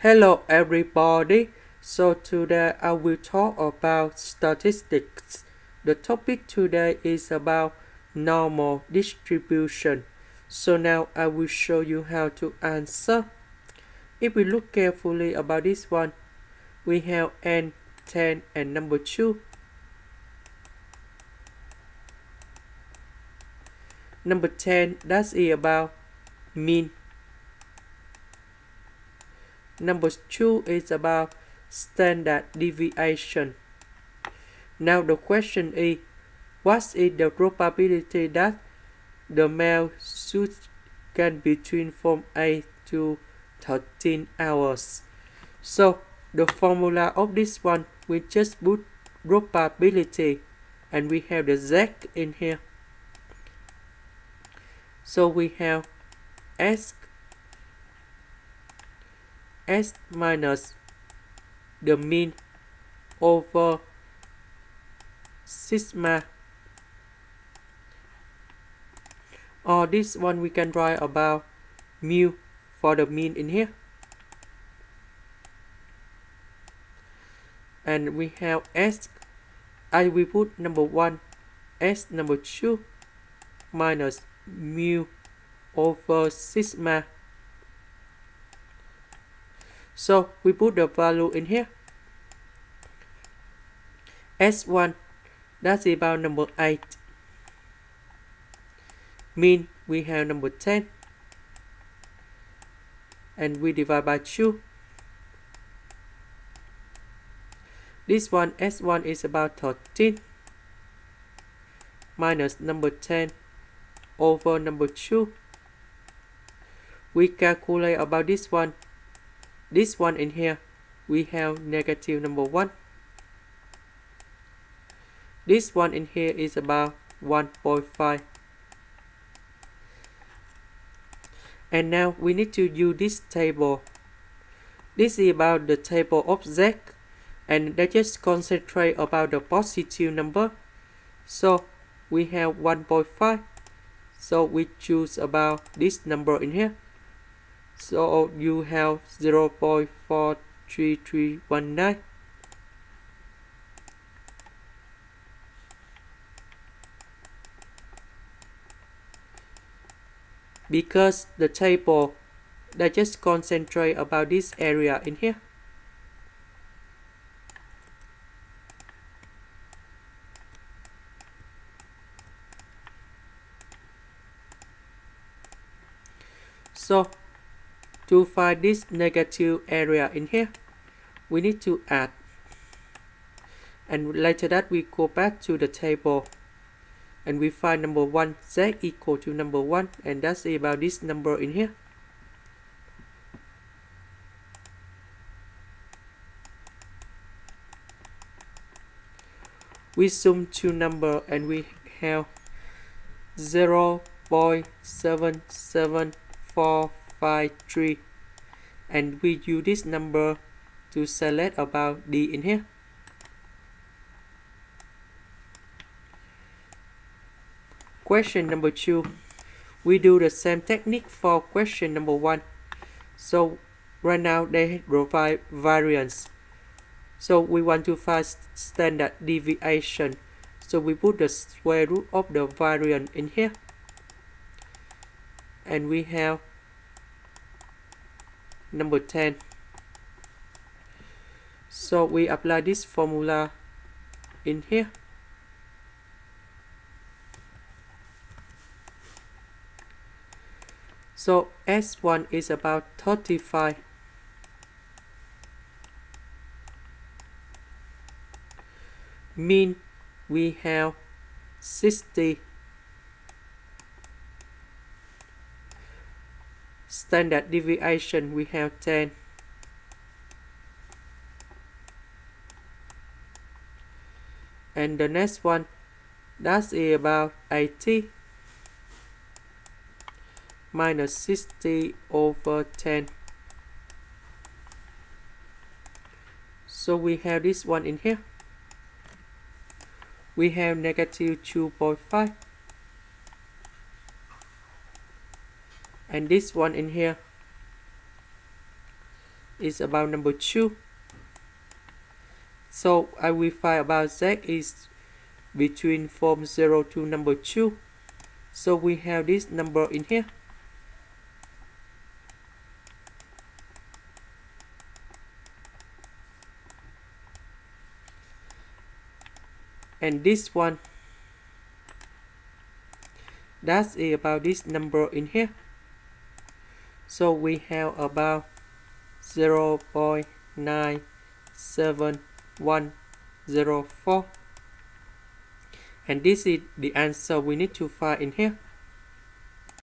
Hello everybody. So today I will talk about statistics. The topic today is about normal distribution. So now I will show you how to answer. If we look carefully about this one, we have n, 10 and number 2. Number 10, that's about mean. Number 2 is about standard deviation. Now the question is, what is the probability that the male should get between from 8 to 13 hours? So the formula of this one, we just put probability and we have the z in here. So we have s minus the mean over sigma, or this one we can write about mu for the mean in here, and we have s, I will put number 1 s number 2 minus mu over sigma. So we put the value in here. S1, that's about number 8. Mean, we have number 10. And we divide by 2. This one, S1 is about 13. Minus number 10 over number 2. We calculate about this one. This one in here, we have negative number 1. This one in here is about 1.5. And now we need to use this table. This is about the table of Z, and they just concentrate about the positive number. So we have 1.5. So we choose about this number in here. So you have 0.43319. Because the table, they just concentrate about this area in here. So to find this negative area in here, we need to add. And later that we go back to the table. And we find number 1, z equal to number 1, and that's about this number in here. We sum two number and we have 0.77453, and we use this number to select about D in here. Question number 2, we do the same technique for question number 1. So right now they provide variance. So we want to find standard deviation. So we put the square root of the variance in here. And we have number 10. So we apply this formula in here. So S1 is about 35. Mean, we have 60. Standard deviation, we have 10. And the next one, that's about 80. Minus 60 over 10. So we have this one in here. We have negative 2.5. And this one in here, is about number 2. So I will find about z is between from 0 to number 2. So we have this number in here. And this one, that's about this number in here. So we have about 0.97104. And this is the answer we need to find in here.